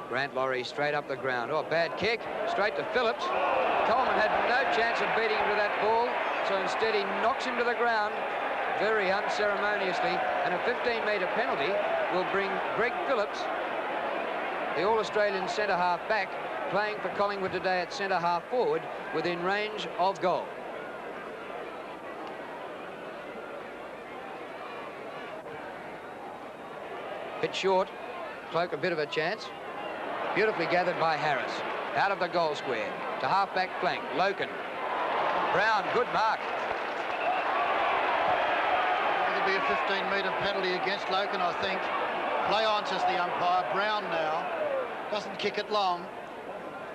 Grant Laurie straight up the ground. Oh, bad kick. Straight to Phillips. Coleman had no chance of beating him to that ball, so instead he knocks him to the ground very unceremoniously, and a 15-metre penalty will bring Greg Phillips, the All-Australian centre-half back, playing for Collingwood today at centre-half forward, within range of goal. Bit short. Cloak a bit of a chance. Beautifully gathered by Harris. Out of the goal square to half-back flank. Loken. Brown, good mark. It'll be a 15-metre penalty against Loken, I think. Play on, says the umpire. Brown now. Doesn't kick it long.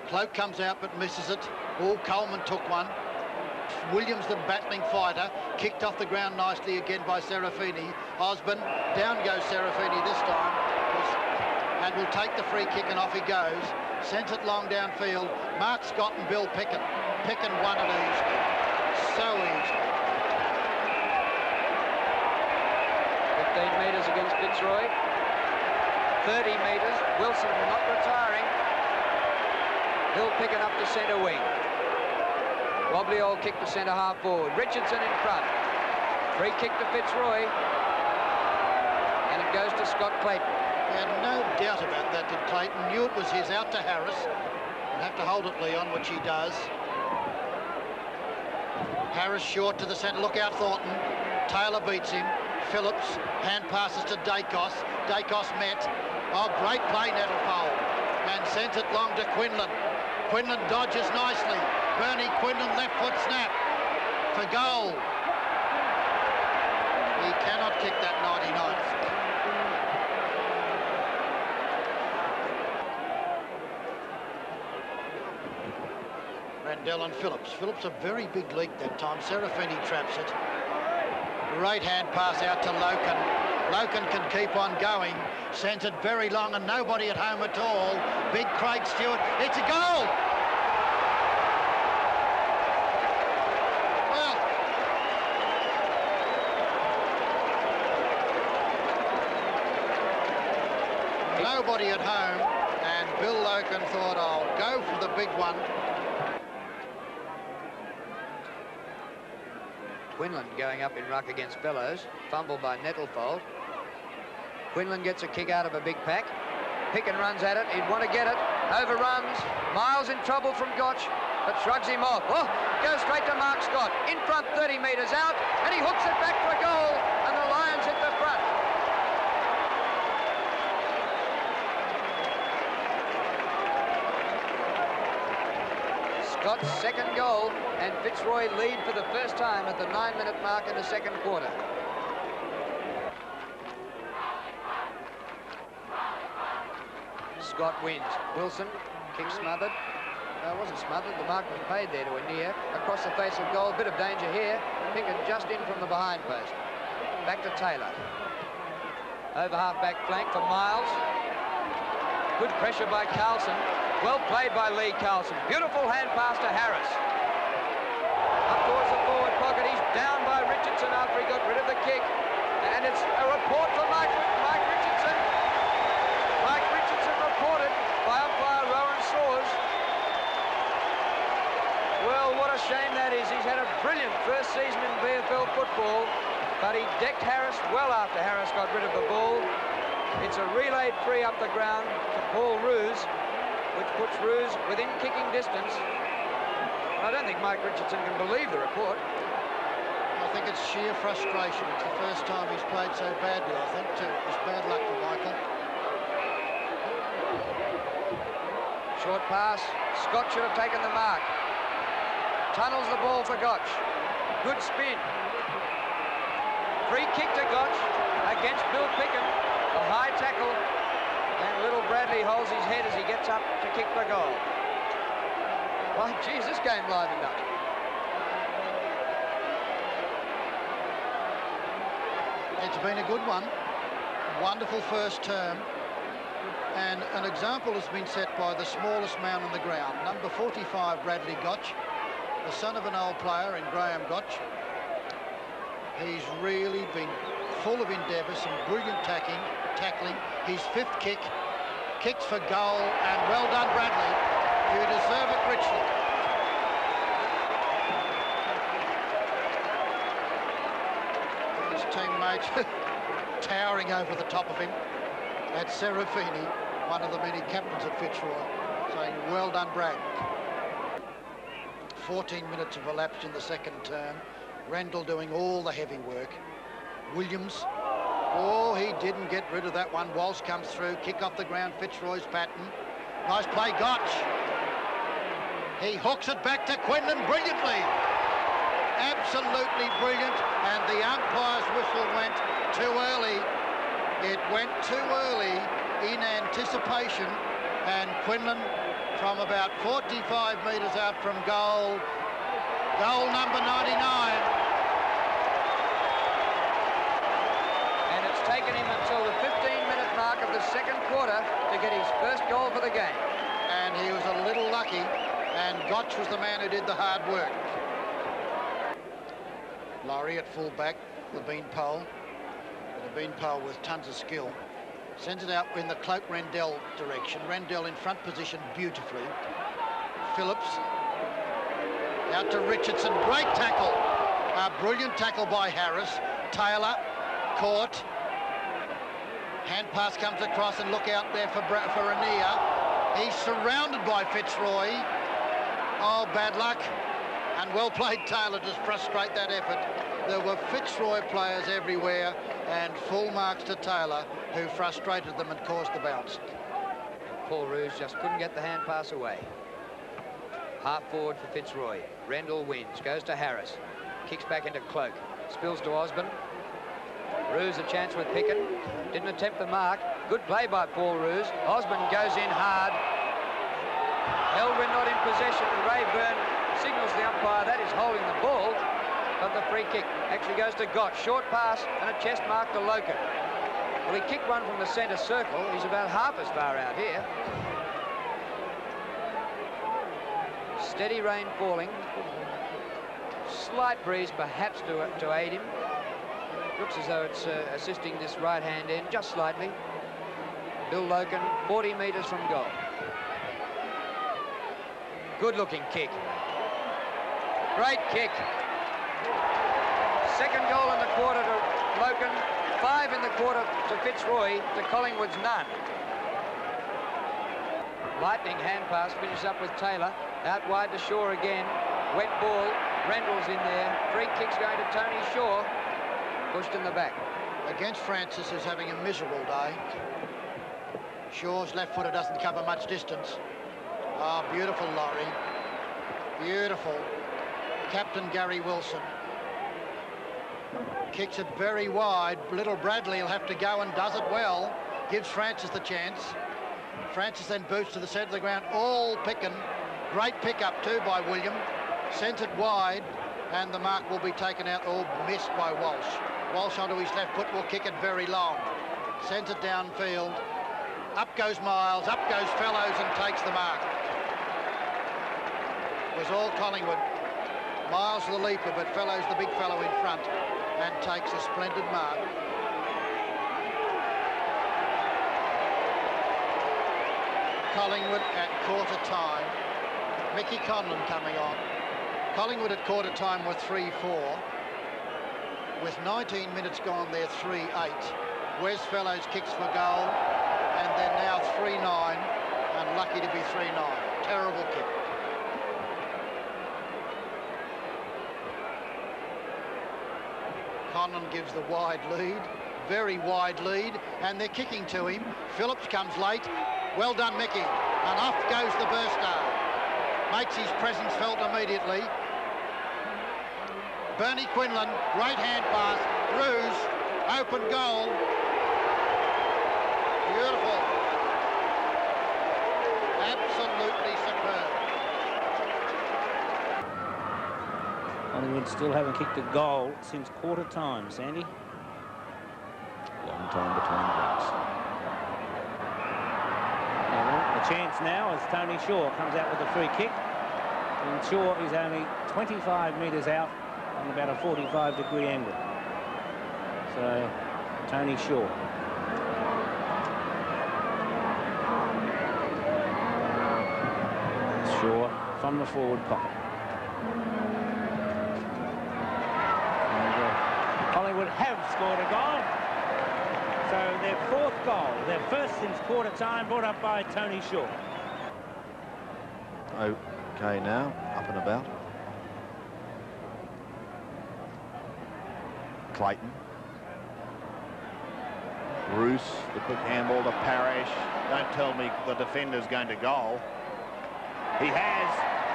Cloak comes out but misses it. Oh, Coleman took one. Williams, the battling fighter, kicked off the ground nicely again by Serafini. Osborne, down goes Serafini this time, and will take the free kick, and off he goes. Sends it long downfield. Mark Scott and Bill Picken. Picken won it easy. So easy. 15 metres against Fitzroy. 30 metres. Wilson not retiring. Bill Picken up to centre wing. Wobbly old kick to centre half forward. Richardson in front. Free kick to Fitzroy. And it goes to Scott Clayton. He had no doubt about that, did Clayton. Knew it was his. Out to Harris. He'll have to hold it, Leon, which he does. Harris short to the centre. Look out, Thornton. Taylor beats him. Phillips. Hand passes to Dacos. Dacos met. Oh, great play, Nettlepole. And sends it long to Quinlan. Quinlan dodges nicely. Bernie Quinlan, left foot snap for goal. He cannot kick that 99th. Randell and Phillips. Phillips a very big leak that time. Serafini traps it. Great hand pass out to Loken. Loken can keep on going. Sends it very long and nobody at home at all. Big Craig Stewart. It's a goal! Well, nobody at home, and Bill Loken thought, I'll go for the big one. Quinlan going up in ruck against Bellows. Fumble by Nettlefold. Quinlan gets a kick out of a big pack. Picken runs at it. He'd want to get it. Overruns. Miles in trouble from Gotch, but shrugs him off. Oh, goes straight to Mark Scott. In front, 30 metres out, and he hooks it back for a goal, and the Lions hit the front. Scott's second goal, and Fitzroy lead for the first time at the 9-minute mark in the second quarter. Scott wins. Wilson, kick smothered. No, it wasn't smothered. The mark was paid there to Anea. Across the face of goal, bit of danger here. Pickett just in from the behind post. Back to Taylor. Over half-back flank for Miles. Good pressure by Carlson. Well played by Lee Carlson. Beautiful hand pass to Harris. Up towards the forward pocket. He's down by Richardson after he got rid of the kick. And it's a report for Mike Richardson. Mike Richardson reported by umpire Rowan Saws. Well, what a shame that is. He's had a brilliant first season in VFL football, but he decked Harris well after Harris got rid of the ball. It's a relayed free up the ground to Paul Roos, which puts Roos within kicking distance. I don't think Mike Richardson can believe the report. I think it's sheer frustration. It's the first time he's played so badly, I think, too. It was bad luck for Michael. Short pass. Scott should have taken the mark. Tunnels the ball for Gotch. Good spin. Free kick to Gotch against Bill Picken. A high tackle. And little Bradley holds his head as he gets up to kick the goal. Why, geez, this game livened up. It's been a good one. Wonderful first term. And an example has been set by the smallest man on the ground, number 45, Bradley Gotch, the son of an old player in Graham Gotch. He's really been full of endeavour, some brilliant tackling. His fifth kick kicks for goal, and well done, Bradley. You deserve it richly. His teammate towering over the top of him. That's Serafini, one of the many captains at Fitzroy, saying, well done, Brad. 14 minutes have elapsed in the second term. Randall doing all the heavy work. Williams, oh, he didn't get rid of that one. Walsh comes through, kick off the ground, Fitzroy's pattern. Nice play, Gotch. He hooks it back to Quinlan brilliantly. Absolutely brilliant, and the umpire's whistle went too early. It went too early in anticipation, and Quinlan from about 45 metres out from goal. Goal number 99. And it's taken him until the 15-minute mark of the second quarter to get his first goal for the game. And he was a little lucky, and Gotch was the man who did the hard work. Laurie at full back, the beanpole. The beanpole with tons of skill. Sends it out in the Cloak Rendell direction. Rendell in front position beautifully. Phillips out to Richardson. Great tackle. A brilliant tackle by Harris. Taylor caught. Hand pass comes across, and look out there for Anea. He's surrounded by Fitzroy. Oh, bad luck. And well played, Taylor, to frustrate that effort. There were Fitzroy players everywhere, and full marks to Taylor, who frustrated them and caused the bounce. Paul Roos just couldn't get the hand pass away. Half forward for Fitzroy. Rendell wins, goes to Harris. Kicks back into Cloak. Spills to Osborne. Roos a chance with Picken. Didn't attempt the mark. Good play by Paul Roos. Osborne goes in hard. Held when not in possession. Rayburn signals the umpire that is holding the ball. But the free kick actually goes to Gotch. Short pass and a chest mark to Loken. Well, he kicked one from the centre circle. He's about half as far out here. Steady rain falling. Slight breeze perhaps to aid him. Looks as though it's assisting this right hand end just slightly. Bill Loken, 40 metres from goal. Good looking kick. Great kick. Second goal in the quarter to Loken, 5 in the quarter to Fitzroy, to Collingwood's none. Lightning hand pass, finishes up with Taylor. Out wide to Shaw again. Wet ball. Rendell's in there. Free kick's going to Tony Shaw. Pushed in the back. Against Francis, who's having a miserable day. Shaw's left footer doesn't cover much distance. Oh, beautiful, Laurie. Beautiful. Captain Gary Wilson. Kicks it very wide. Little Bradley will have to go and does it well. Gives Francis the chance. Francis then boots to the centre of the ground. All Picken. Great pick-up too by William. Sends it wide, and the mark will be taken out, or missed by Walsh. Walsh onto his left foot will kick it very long. Sends it downfield. Up goes Miles, up goes Fellows, and takes the mark. It was all Collingwood. Miles the leaper, but Fellows the big fellow in front, and takes a splendid mark. Collingwood at quarter time. Mickey Conlon coming on. Collingwood at quarter time were 3-4. With 19 minutes gone, they're 3-8. Wes Fellows kicks for goal, and they're now 3-9, and lucky to be 3-9. Terrible kick. Conlon gives the wide lead, very wide lead, and they're kicking to him. Phillips comes late. Well done, Mickey. And off goes the burster. Makes his presence felt immediately. Bernie Quinlan, great hand pass. Roos, open goal. Beautiful. Absolutely superb. Collingwood still haven't kicked a goal since quarter time, Sandy. Long time between breaks. A chance now as Tony Shaw comes out with a free kick. And Shaw is only 25 metres out on about a 45-degree angle. So, Tony Shaw. Shaw from the forward pocket. And Collingwood have scored a goal. So their 4th goal, their first since quarter time, brought up by Tony Shaw. Okay now, up and about. Clayton. Bruce, the quick handball to Parrish. Don't tell me the defender's going to goal. He has.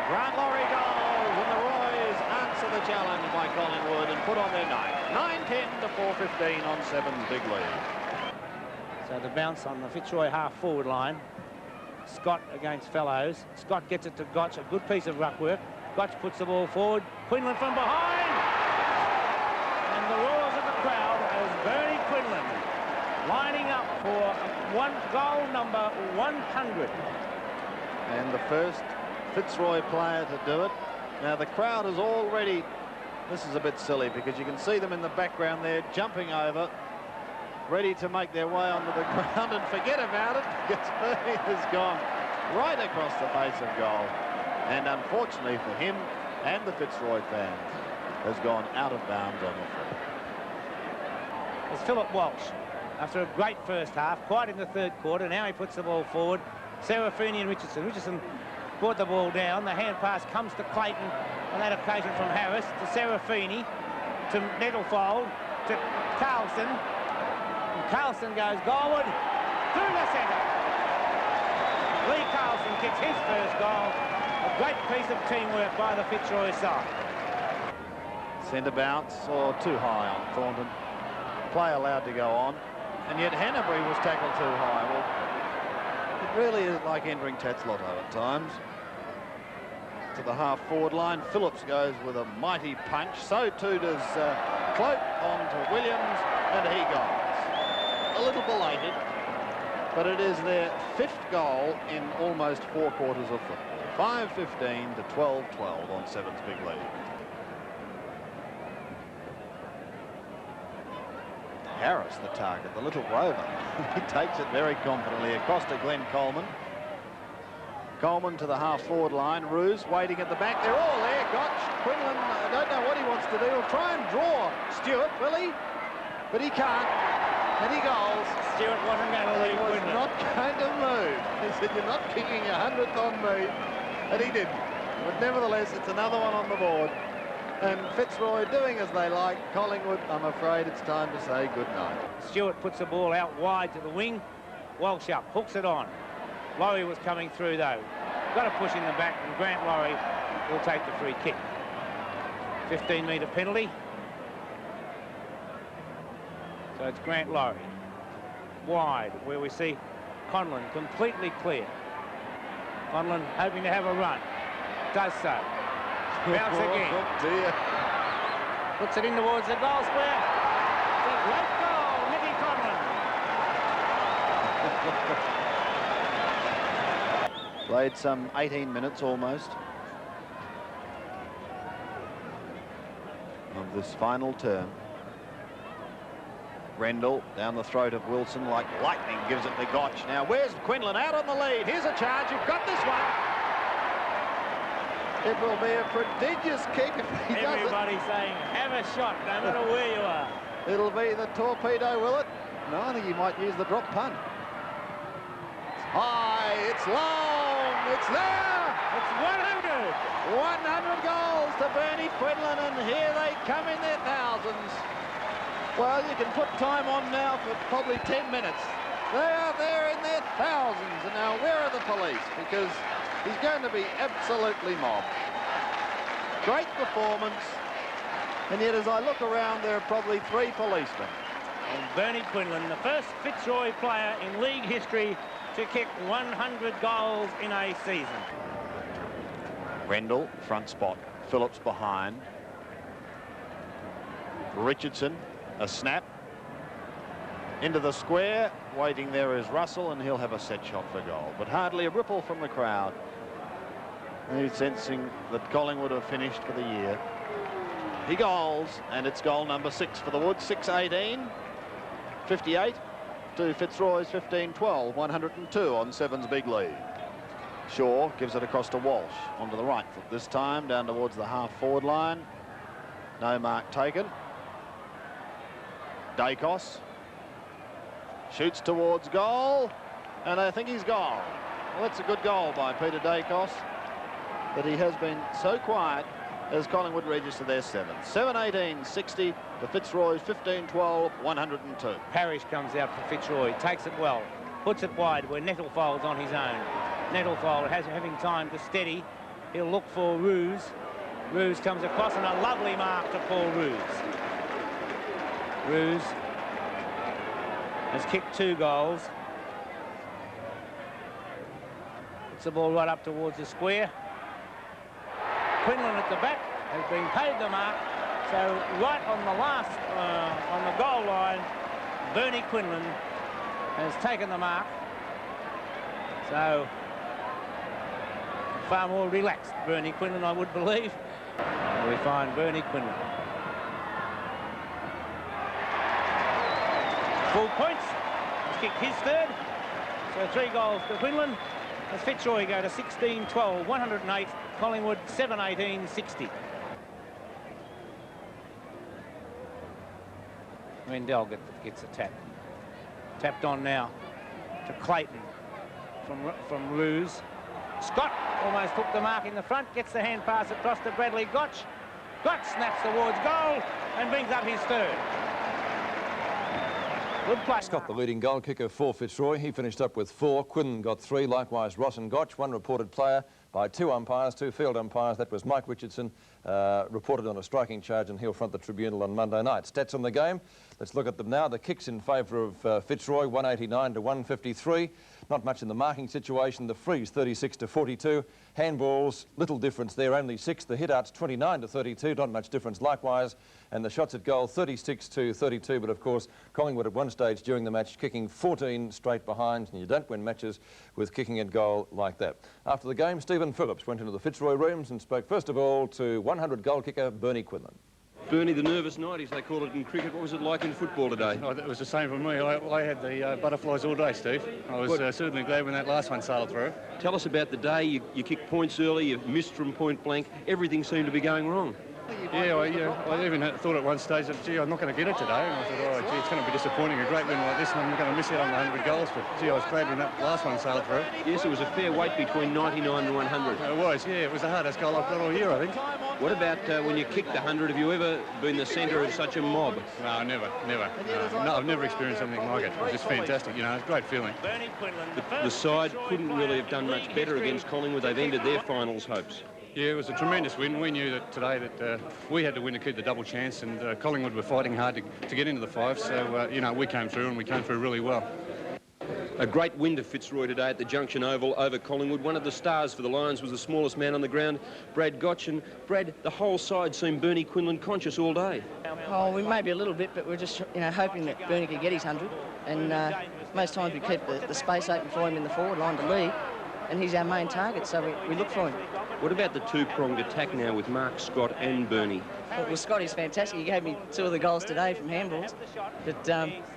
Grant Laurie goals, and the Royals answer the challenge by Collingwood and put on their night. 9-10 to 4-15 on 7's big lead. So the bounce on the Fitzroy half-forward line. Scott against Fellows. Scott gets it to Gotch, a good piece of ruck work. Gotch puts the ball forward. Quinlan from behind! And the roars of the crowd as Bernie Quinlan lining up for goal number 100. And the first Fitzroy player to do it. Now the crowd is already, this is a bit silly because you can see them in the background there jumping over, ready to make their way onto the ground, and forget about it because Bernie has gone right across the face of goal. And unfortunately for him and the Fitzroy fans, has gone out of bounds on the field. It's Philip Walsh. After a great first half, quite in the 3rd quarter, now he puts the ball forward. Serafini and Richardson. Richardson brought the ball down. The hand pass comes to Clayton on that occasion from Harris to Serafini, to Nettlefold, to Carlson. And Carlson goes goalward through the centre. Lee Carlson kicks his first goal. A great piece of teamwork by the Fitzroy side. Centre bounce or too high on Thornton. Play allowed to go on. And yet Hanbury was tackled too high. Well, it really is like entering Tatslotto at times. To the half-forward line, Phillips goes with a mighty punch. So too does Cloak on to Williams, and he goes. A little belated, but it is their 5th goal in almost 4 quarters of football. 5-15 to 12-12 on 7's big lead. Harris, the target, the little rover. He takes it very confidently across to Glenn Coleman. Coleman to the half-forward line. Roos waiting at the back. They're all there. Gotch, Quinlan, I don't know what he wants to do. He'll try and draw Stewart, will he? But he can't. And he goes. Stewart wasn't going to leave Quinlan. He was not going to move. He said, you're not kicking a 100th on me. And he didn't. But nevertheless, it's another one on the board. And Fitzroy doing as they like. Collingwood, I'm afraid it's time to say good night. Stewart puts the ball out wide to the wing. Walsh up, hooks it on. Laurie was coming through though. Got a push in the back, and Grant Laurie will take the free kick. 15-metre penalty. So it's Grant Laurie. Wide, where we see Conlon completely clear. Conlon hoping to have a run. Does so. Bounce again. Oh dear. Puts it in towards the goal square. It's a great goal, Nicky Conlon. Played some 18 minutes almost of this final term. Rendell down the throat of Wilson like lightning, gives it to Gotch. Now where's Quinlan out on the lead? Here's a charge. You've got this one. It will be a prodigious kick if he does it. Everybody saying, have a shot, no matter where you are. It'll be the torpedo, will it? No, I think he might use the drop punt. It's high, it's long, it's there! It's 100! 100 goals to Bernie Quinlan, and here they come in their thousands. Well, you can put time on now for probably 10 minutes. They are there in their thousands, and now where are the police? Because he's going to be absolutely mobbed. Great performance, and yet as I look around, there are probably 3 policemen. And Bernie Quinlan, the first Fitzroy player in league history to kick 100 goals in a season. Rendell, front spot. Phillips behind. Richardson, a snap. Into the square. Waiting there is Russell, and he'll have a set shot for goal. But hardly a ripple from the crowd. He's sensing that Collingwood have finished for the year. He goals, and it's goal number 6 for the Woods. 6-18. 58 to Fitzroy's 15-12. 102 on 7's big lead. Shaw gives it across to Walsh, onto the right foot this time, down towards the half-forward line. No mark taken. Dacos shoots towards goal, and I think he's gone. Well, that's a good goal by Peter Dacos, but he has been so quiet as Collingwood register their 7th. 7-18-60 to Fitzroy's 15-12, 102. Parrish comes out for Fitzroy, takes it well, puts it wide where Nettlefold's on his own. Nettlefold having time to steady. He'll look for Roos. Roos comes across, and a lovely mark to Paul Roos. Roos has kicked 2 goals. Puts the ball right up towards the square. Quinlan at the back has been paid the mark. So right on the last, on the goal line, Bernie Quinlan has taken the mark. So far more relaxed Bernie Quinlan, I would believe. And we find Bernie Quinlan. Full points. He's kicked his 3rd. So 3 goals to Quinlan. As Fitzroy go to 16-12, 108. Collingwood 7-18-60. Rendell gets a tap. Tapped on now to Clayton from Roos. Scott almost took the mark in the front, gets the hand pass across to Bradley Gotch. Gotch snaps towards goal and brings up his 3rd. Good play. Scott, the leading goal kicker for Fitzroy. He finished up with 4. Quinlan got 3. Likewise, Ross and Gotch. 1 reported player by 2 umpires, 2 field umpires. That was Mike Richardson, reported on a striking charge, and he'll front the tribunal on Monday night. Stats on the game. Let's look at them now. The kicks in favour of Fitzroy, 189 to 153. Not much in the marking situation. The frees, 36 to 42. Handballs, little difference there, only 6. The hit-outs, 29 to 32. Not much difference likewise. And the shots at goal, 36 to 32. But of course, Collingwood at one stage during the match kicking 14 straight behind, and you don't win matches with kicking at goal like that. After the game, Stephen Phillips went into the Fitzroy rooms and spoke first of all to 100 goal kicker Bernie Quinlan. Bernie, the nervous 90s, they call it in cricket. What was it like in football today? Oh, it was the same for me. I had the butterflies all day, Steve. I was certainly glad when that last one sailed through. Tell us about the day. You kicked points early, you missed from point blank. Everything seemed to be going wrong. Yeah, I even thought at one stage that, gee, I'm not going to get it today. And I thought, oh, gee, it's going to be disappointing. A great win like this, and I'm going to miss out on the 100 goals. But, gee, I was glad when that last one sailed through. Yes, it was a fair weight between 99 and 100. It was, yeah. It was the hardest goal I've got all year, I think. What about when you kicked the 100? Have you ever been the centre of such a mob? No, never. No, I've never experienced something like it. It was just fantastic, you know. It's a great feeling. The side couldn't really have done much better against Collingwood. They've ended their finals hopes. Yeah, it was a tremendous win. We knew that today that we had to win to keep the double chance, and Collingwood were fighting hard to get into the 5. So, you know, we came through, and we came through really well. A great win to Fitzroy today at the Junction Oval over Collingwood. One of the stars for the Lions was the smallest man on the ground, Brad Gotch. And Brad, the whole side seemed Bernie Quinlan conscious all day. Oh, we may be a little bit, but we're just, you know, hoping that Bernie could get his 100. And most times we keep the space open for him in the forward line to lead. And he's our main target, so we look for him. What about the 2-pronged attack now with Mark, Scott and Bernie? Well, Scotty's fantastic. He gave me 2 of the goals today from handballs. But,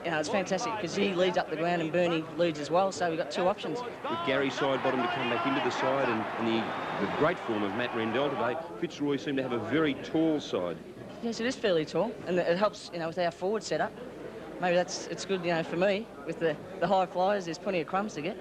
you know, it's fantastic because he leads up the ground and Bernie leads as well, so we've got 2 options. With Gary Sidebottom to come back into the side and the great form of Matt Rendell today, Fitzroy seemed to have a very tall side. Yes, it is fairly tall, and it helps, you know, with our forward setup. Maybe it's good, you know, for me. With the high flyers, there's plenty of crumbs to get.